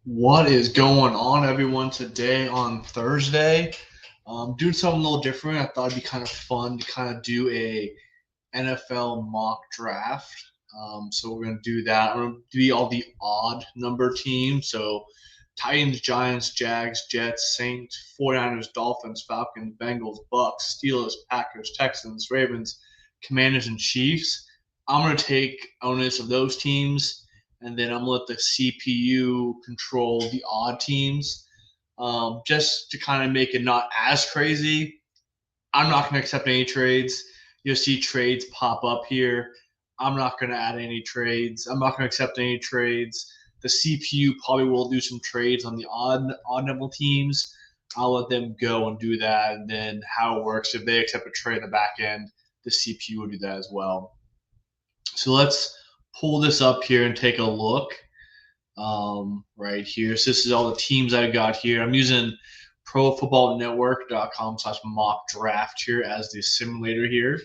What is going on, everyone, today on Thursday? Doing something a little different. I thought it'd be kind of fun to kind of do a NFL mock draft. So we're going to do that. I'm going to do all the odd number teams. So Titans, Giants, Jags, Jets, Saints, 49ers, Dolphins, Falcons, Bengals, Bucks, Steelers, Packers, Texans, Ravens, Commanders, and Chiefs. I'm going to take onus of those teams, and then I'm going to let the CPU control the odd teams, just to kind of make it not as crazy. I'm not going to accept any trades. You'll see trades pop up here. I'm not going to add any trades. I'm not going to accept any trades. The CPU probably will do some trades on the odd number teams. I'll let them go and do that. And then how it works, if they accept a trade in the back end, the CPU will do that as well. So let's pull this up here and take a look right here. So this is all the teams I've got here. I'm using profootballnetwork.com/mock draft here as the simulator here.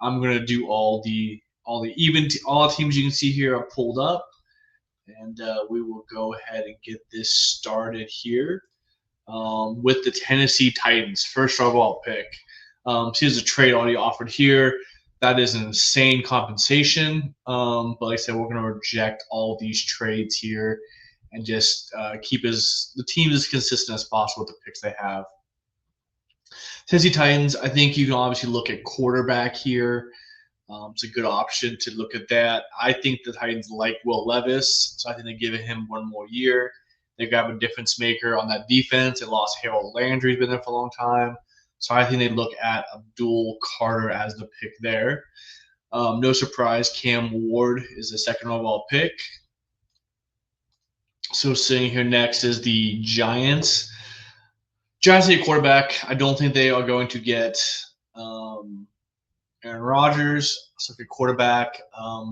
I'm gonna do all the teams you can see here are pulled up, and we will go ahead and get this started here with the Tennessee Titans, first overall pick. So here's a trade already offered here. That is an insane compensation. But like I said, we're going to reject all these trades here and just keep the team as consistent as possible with the picks they have. Tennessee Titans, I think you can obviously look at quarterback here. It's a good option to look at that. I think the Titans like Will Levis, so I think they're giving him one more year. They grab a difference maker on that defense. They lost Harold Landry, who's been there for a long time. So I think they look at Abdul Carter as the pick there. No surprise, Cam Ward is the second overall pick. So sitting here next is the Giants. Giants need a quarterback. I don't think they are going to get Aaron Rodgers. So if your quarterback,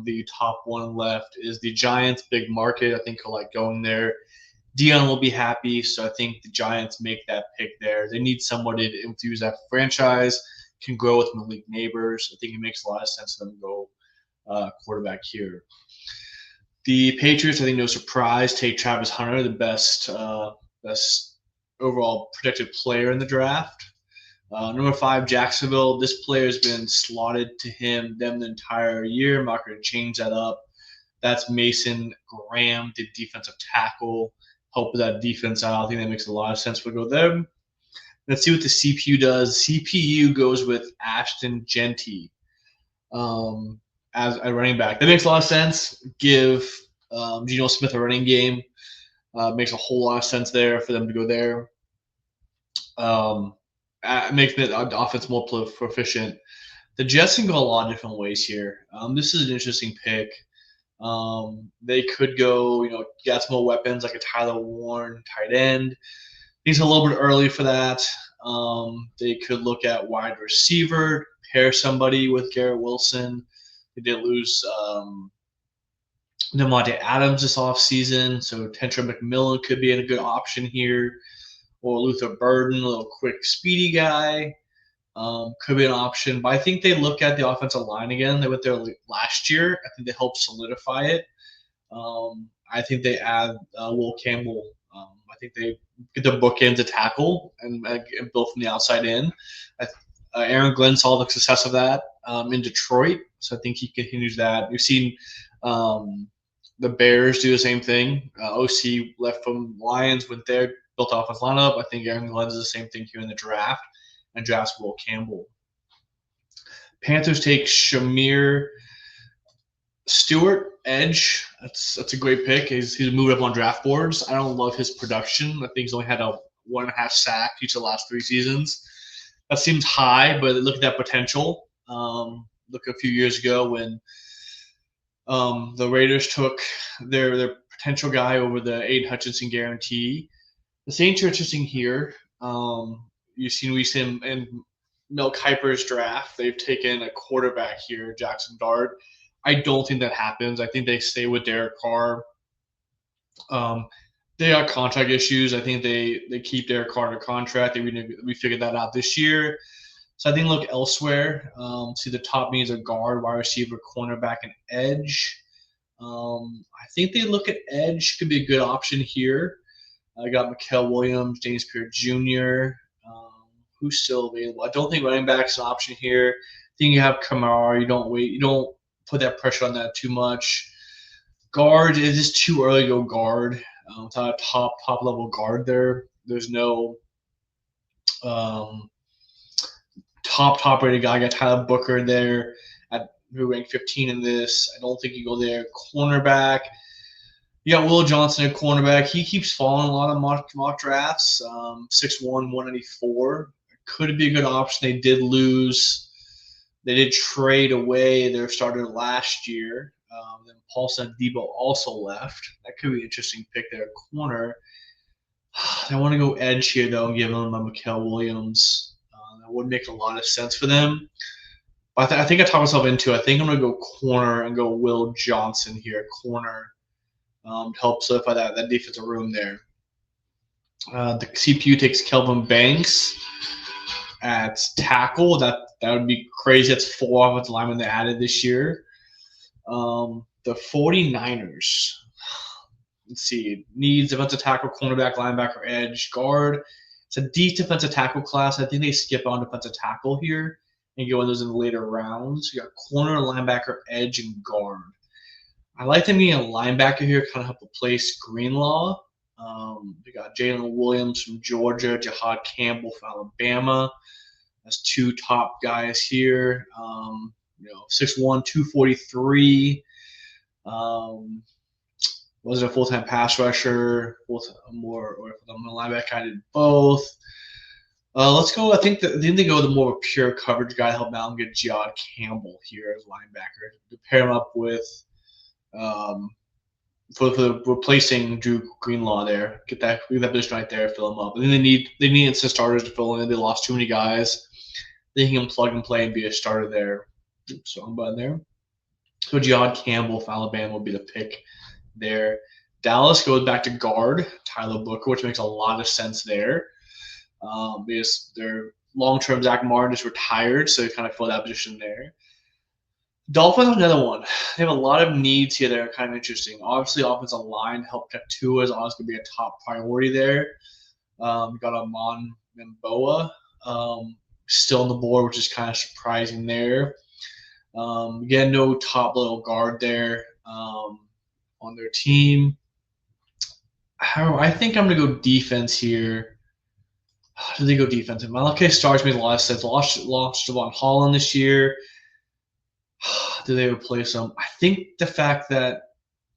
the top one left is the Giants. Big market. I think he'll like going there. Dion will be happy, so I think the Giants make that pick there. They need somebody to infuse that franchise, can grow with Malik Neighbors. I think it makes a lot of sense for them to go quarterback here. The Patriots, I think no surprise, take Travis Hunter, the best overall protected player in the draft. Number 5, Jacksonville. This player has been slotted to them the entire year. I'm not going to change that up. That's Mason Graham, the defensive tackle. Help with that defense out. I think that makes a lot of sense. We'll go there. Let's see what the CPU does. CPU goes with Ashton Jeanty as a running back. That makes a lot of sense. Give Geno Smith a running game. Makes a whole lot of sense there for them to go there. It makes the offense more proficient. The Jets can go a lot of different ways here. This is an interesting pick. They could go, get some more weapons like a Tyler Warren tight end. He's a little bit early for that. They could look at wide receiver, pair somebody with Garrett Wilson. They did lose Devontae Adams this offseason, so Tentra McMillan could be a good option here. Or Luther Burden, a little quick, speedy guy. Could be an option, but I think they look at the offensive line again. They went there last year. I think they helped solidify it. I think they add Will Campbell. I think they get the bookends to tackle and build from the outside in. Aaron Glenn saw the success of that in Detroit, so I think he continues that. We've seen the Bears do the same thing. OC left from Lions, went there, built offensive lineup. I think Aaron Glenn does the same thing here in the draft and drafts Will Campbell. Panthers take Shamir Stewart, edge. That's a great pick. He's moved up on draft boards. I don't love his production. I think he's only had a 1.5 sack each of the last 3 seasons. That seems high, but look at that potential. Look a few years ago when the Raiders took their potential guy over the Aiden Hutchinson guarantee. The Saints are interesting here. You've seen in Mel Kiper's draft. They've taken a quarterback here, Jackson Dart. I don't think that happens. I think they stay with Derek Carr. They got contract issues. I think they keep Derek Carr under contract. We figured that out this year. So I think look elsewhere. See the top needs are guard, wide receiver, cornerback, and edge. I think they look at edge could be a good option here. I got Mikael Williams, James Pierre Jr. Who's still available? I don't think running back is an option here. I think you have Kamara. You don't wait. You don't put that pressure on that too much. Guard, it is too early to go guard. Without a top level guard there. There's no um, top rated guy. I got Tyler Booker there at who ranked 15 in this. I don't think you go there. Cornerback. You got Will Johnson at cornerback. He keeps falling a lot of mock drafts. 6'1", 194. Could be a good option. They did lose. They did trade away their starter last year. Then Paulson Debo also left. That could be an interesting pick there at corner. I want to go edge here, though, and give them a Mikael Williams. That would make a lot of sense for them. But I think I talked myself into it. I think I'm going to go corner and go Will Johnson here at corner. Help solidify that defensive room there. The CPU takes Kelvin Banks at tackle. That would be crazy. That's 4 offensive linemen they added this year. The 49ers. Let's see. Needs defensive tackle, cornerback, linebacker, edge, guard. It's a deep defensive tackle class. I think they skip on defensive tackle here and go in those in the later rounds. You got corner, linebacker, edge, and guard. I like them getting a linebacker here, kind of help replace Greenlaw. We got Jalen Williams from Georgia, Jahad Campbell from Alabama. That's 2 top guys here. 6'1", 243. Was it a full-time pass rusher? More or a linebacker? I did both. Let's go. I think they go the more pure coverage guy to help out and get Jahad Campbell here as linebacker to pair him up with. For the replacing Drew Greenlaw there, get that position right there, fill them up. And then they need instant starters to fill in. They lost too many guys. They can plug and play and be a starter there. Oops, wrong button there. So Jahad Campbell from Alabama will be the pick there. Dallas goes back to guard Tyler Booker, which makes a lot of sense there. Because their long-term Zach Martin is retired, so they kind of fill that position there. Dolphins, another one. They have a lot of needs here that are kind of interesting. Obviously, offensive line help protect Tua is always going to be a top priority there. We got Amon Memboa still on the board, which is kind of surprising there. Again, no top little guard there on their team. I think I'm going to go defense here. How do they go defensive? Malachi Starks makes a lot of sense. Lost Javon Holland this year. Do they replace him? I think the fact that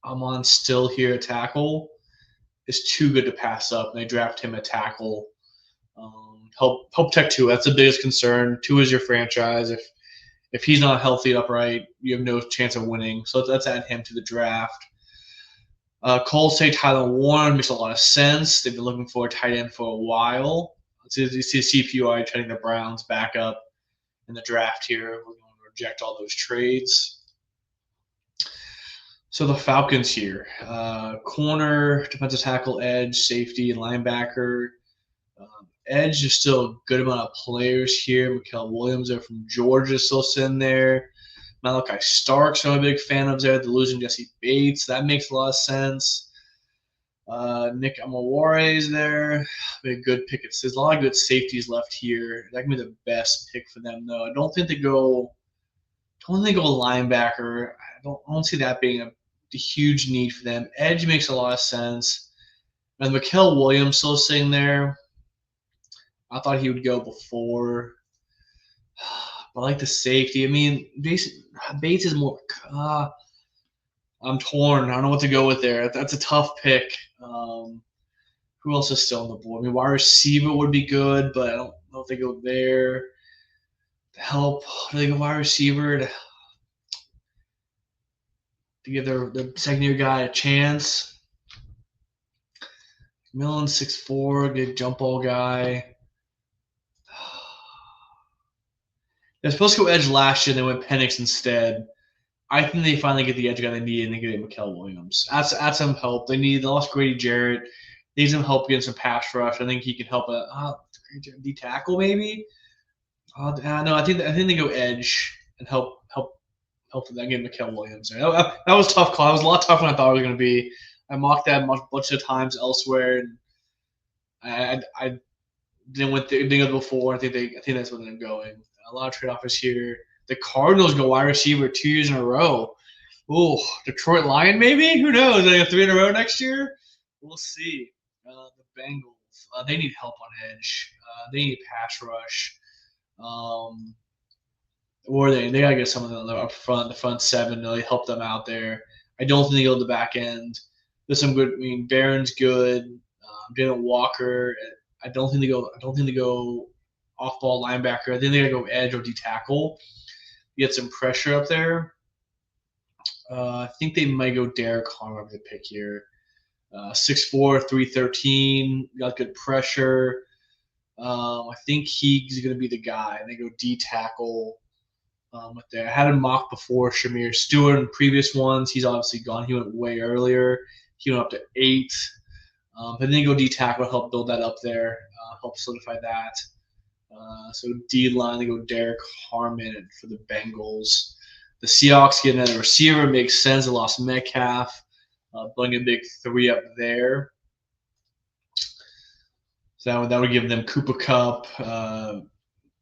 Amon still here at tackle is too good to pass up, and they draft him at tackle. Help protect Tua. That's the biggest concern. Tua is your franchise. If he's not healthy upright, you have no chance of winning. So let's add him to the draft. Cole say Tyler Warren makes a lot of sense. They've been looking for a tight end for a while. You see CPUI trading the Browns back up in the draft here. We're going to reject all those trades. So the Falcons here. Corner, defensive tackle, edge, safety, and linebacker. Edge, there's still a good amount of players here. Mikael Williams there from Georgia still sitting there. Malachi Starks, I'm a big fan of there. They're losing Jesse Bates. That makes a lot of sense. Nick Amaware is there. Be a good pick. There's a lot of good safeties left here. That can be the best pick for them, though. I don't think they go linebacker. I don't see that being a huge need for them. Edge makes a lot of sense. And Mikael Williams still sitting there. I thought he would go before. But I like the safety. I mean, Bates is more. I'm torn. I don't know what to go with there. That's a tough pick. Who else is still on the board? I mean, wide receiver would be good, but I don't know if they go there. To help, do they go wide receiver to give their second-year guy a chance? Millen 6'4", good jump ball guy. They're supposed to go edge last year, and they went Penix instead. I think they finally get the edge guy they need, and they get Mikael Williams. Add some help. They lost Grady Jarrett. They need some help getting some pass rush. I think he can help D tackle maybe. No, I think they go edge and help them get Mikael Williams. That was a tough call. It was a lot tougher than I thought it was going to be. I mocked that a bunch of times elsewhere, and I didn't go before. I think that's where they're going. A lot of trade offers here. The Cardinals go wide receiver 2 years in a row. Oh, Detroit Lion maybe? Who knows? They have 3 in a row next year. We'll see. The Bengals. They need help on edge. They need pass rush. Or they gotta get someone up front, the front seven, really help them out there. I don't think they go to the back end. There's some good. I mean, Barron's good. Jalen Walker. I don't think they go. I don't think they go off ball linebacker. I think they gotta go edge or D tackle. Get some pressure up there. I think they might go Derek Carr over the pick here. 6'4", 313. Got good pressure. I think he's going to be the guy. And they go D tackle with there. I had him mocked before Shamir Stewart in previous ones. He's obviously gone. He went way earlier. He went up to 8. But then they go D tackle, help build that up there, help solidify that. So D line, they go Derek Harmon for the Bengals. The Seahawks getting a receiver makes sense. They lost Metcalf, bring a big 3 up there. So that would give them Cooper Kupp,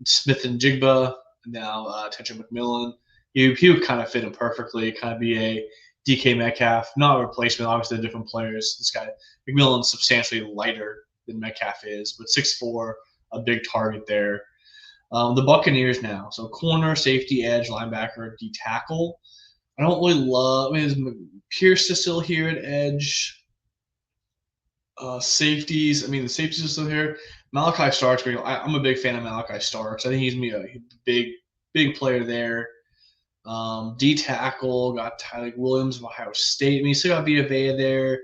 Smith and Jigba, now Tentra McMillan. He would kind of fit in perfectly, kind of be a DK Metcalf, not a replacement. Obviously, they're different players. This guy McMillan's substantially lighter than Metcalf is, but 6'4", a big target there. The Buccaneers now, so corner, safety, edge, linebacker, D tackle. I don't really love. I mean, Pierce is still here at edge. Safeties. I mean, the safeties are still here. Malachi Starks. I'm a big fan of Malachi Starks. I think he's gonna be a big player there. D tackle got Tyler Williams of Ohio State. I mean, you still got Vita Vea there.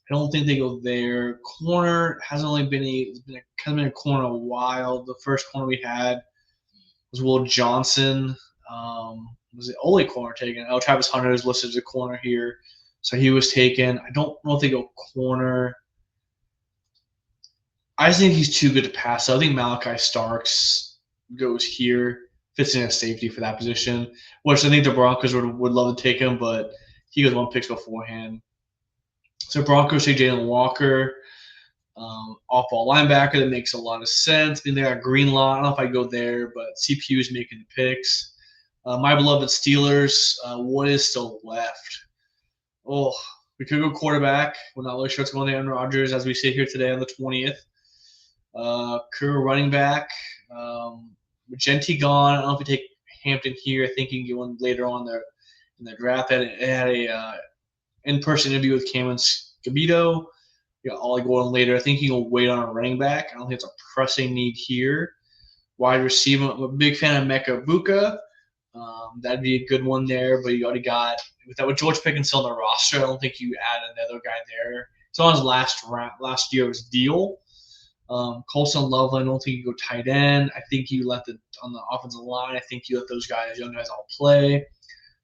I don't think they go there. Corner hasn't really been a corner a while. The first corner we had was Will Johnson. Was the only corner taken? Oh, Travis Hunter is listed as a corner here, so he was taken. I don't know if they go corner. I think he's too good to pass. So I think Malachi Starks goes here, fits in as safety for that position, which I think the Broncos would love to take him, but he goes 1 pick beforehand. So Broncos take Jalen Walker, off-ball linebacker. That makes a lot of sense. I mean, they got Greenlaw. I don't know if I go there, but CPU is making the picks. My beloved Steelers, what is still left? Oh, we could go quarterback. We're not really sure what's going on Aaron Rodgers as we sit here today on the 20th. Career running back. Magenti gone. I don't know if we take Hampton here. I think you can get one later on there in the draft. It had a in-person interview with Cameron Scabito. You got Ollie Gordon later. I think he will wait on a running back. I don't think it's a pressing need here. Wide receiver. I'm a big fan of Mecca Buka. That'd be a good one there, but you already got with George Pickens still on the roster. I don't think you add another guy there. It's on his last year's deal. Colson Loveland, I don't think you go tight end. I think you let on the offensive line. I think you let those young guys all play. I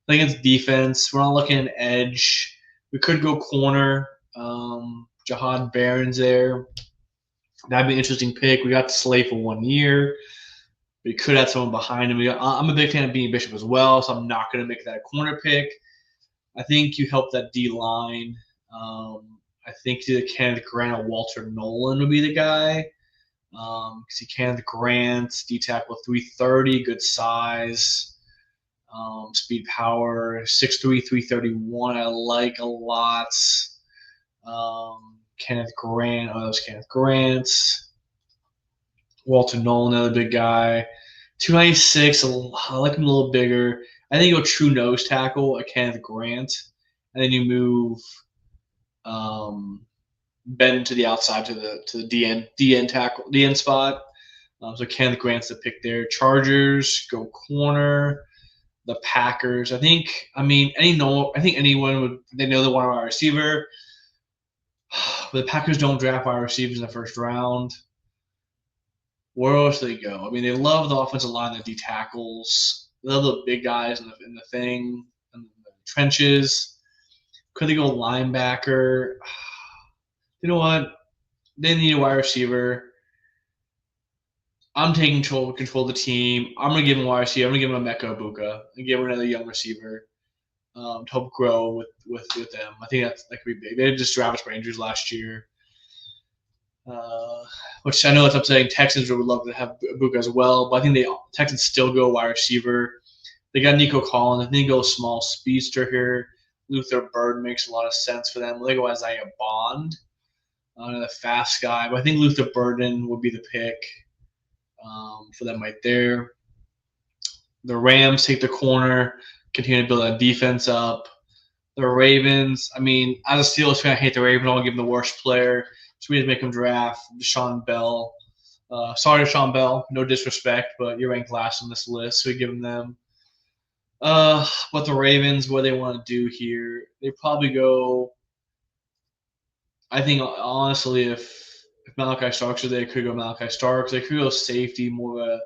think it's defense. We're not looking at edge. We could go corner. Jahad Barron's there. That'd be an interesting pick. We got Slay for 1 year. We could have someone behind him. I'm a big fan of Beanie Bishop as well, so I'm not going to make that a corner pick. I think you help that D line. I think either Kenneth Grant or Walter Nolan would be the guy. Because Kenneth Grant, D tackle 330, good size, speed, power, 6'3", 331. I like a lot. Kenneth Grant, that was Kenneth Grant. Walter Nolan, another big guy. 296, I like him a little bigger. I think you go true nose tackle at Kenneth Grant, and then you move Ben to the outside to the DN tackle, DN spot. So Kenneth Grant's the pick there. Chargers go corner. The Packers, I think anyone would. They know they want a wide receiver, but the Packers don't draft wide receivers in the first round. Where else do they go? I mean, they love the offensive line, the D tackles. They love the big guys in the trenches. Could they go linebacker? You know what? They need a wide receiver. I'm taking control of the team. I'm going to give him a wide receiver. I'm going to give him a Mecca Buka and give him another young receiver to help grow with them. I think that could be big. They just drafted for injuries last year. which I know it's upsetting. Texans would love to have Ibuka as well, but I think Texans still go wide receiver. They got Nico Collins. I think they go small speedster here. Luther Bird makes a lot of sense for them. They go Isaiah Bond, the fast guy, but I think Luther Burden would be the pick for them right there. The Rams take the corner, continue to build that defense up. The Ravens, I mean, as a Steelers fan, I hate the Ravens. I want to give them the worst player. So we just make them draft Deshaun Bell. Sorry, Deshaun Bell. No disrespect, but you're ranked last on this list, so we give them. But the Ravens, what they want to do here, they probably go. I think honestly, if Malachi Starks are there, they could go Malachi Starks. They could go safety, more of a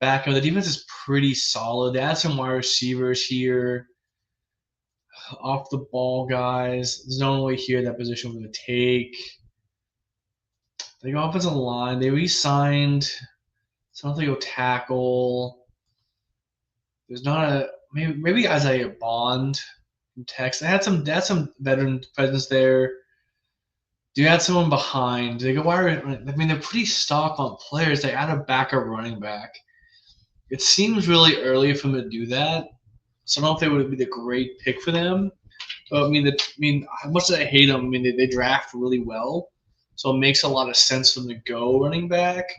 backup. The defense is pretty solid. They had some wide receivers here, off the ball guys. There's no way here that position we're going to take. They go offensive line. They re-signed. So I don't think go tackle. There's not a maybe Isaiah Bond from Texas. They had some veteran presence there. Do you add someone behind? They go wide. I mean, they're pretty stock on players. They add a backup running back. It seems really early for them to do that. So I don't know if they would be the great pick for them. But I mean, how much did I hate them? I mean, they draft really well, so it makes a lot of sense for them to go running back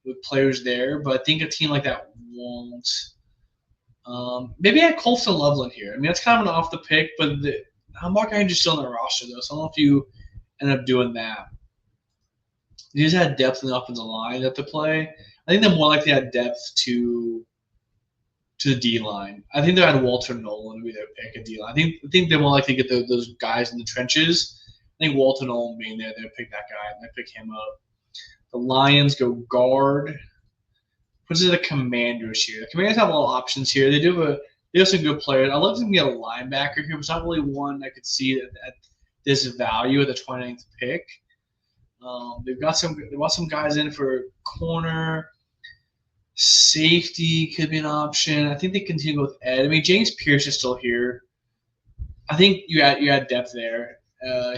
with players there. But I think a team like that won't. Maybe I had Colston Loveland here. I mean, that's kind of an off the pick, but Mark Andrews still on the roster though, so I don't know if you end up doing that. They just had depth in the offensive line that to play. I think they're more likely to have depth to the D line. I think they had Walter Nolan to be their pick at D line. I think they're more likely to get those guys in the trenches. I think Walter Nolan being there, they'll pick that guy and they pick him up. The Lions go guard. Puts it the Commanders here. The Commanders have a lot of options here. They have some good players. I'd love to get a linebacker here, but it's not really one I could see at this value at the 29th pick. They've got some guys in for corner. Safety could be an option. I think they continue with Ed. I mean, James Pierce is still here. I think you add depth there.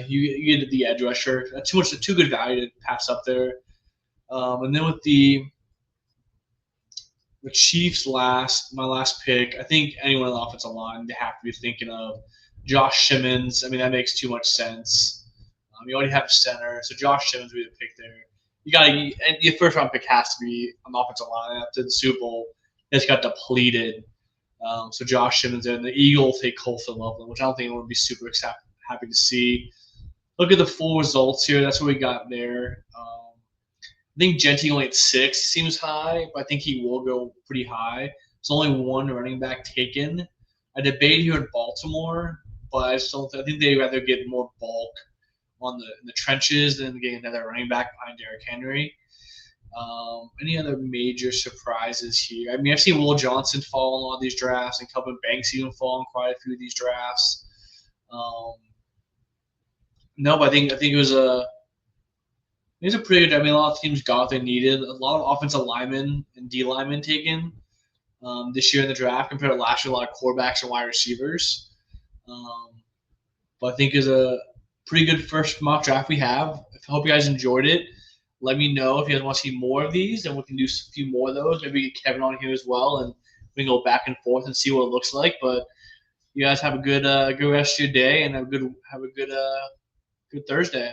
You get the edge rusher. That's too good value to pass up there. And then with the Chiefs my last pick, I think anyone on the offensive line, they have to be thinking of Josh Simmons. I mean, that makes too much sense. You already have center, so Josh Simmons would be the pick there. And your first round pick has to be on the offensive line. After the Super Bowl, it's got depleted. So Josh Simmons there, and the Eagles take Colston Loveland, which I don't think I would be super happy to see. Look at the full results here. That's what we got there. I think Genty only at 6 seems high, but I think he will go pretty high. There's only one running back taken. I debate here in Baltimore, but I think they'd rather get more bulk in the trenches than getting another running back behind Derrick Henry. Any other major surprises here? I mean, I've seen Will Johnson fall in a lot of these drafts, and Kelvin Banks even fall in quite a few of these drafts. No, but I think it was a pretty good. I mean, a lot of teams got what they needed. A lot of offensive linemen and D linemen taken this year in the draft compared to last year. A lot of quarterbacks and wide receivers. But I think is a pretty good first mock draft we have. I hope you guys enjoyed it. Let me know if you guys want to see more of these, and we can do a few more of those. Maybe get Kevin on here as well, and we can go back and forth and see what it looks like. But you guys have a good rest of your day, and have a good Thursday.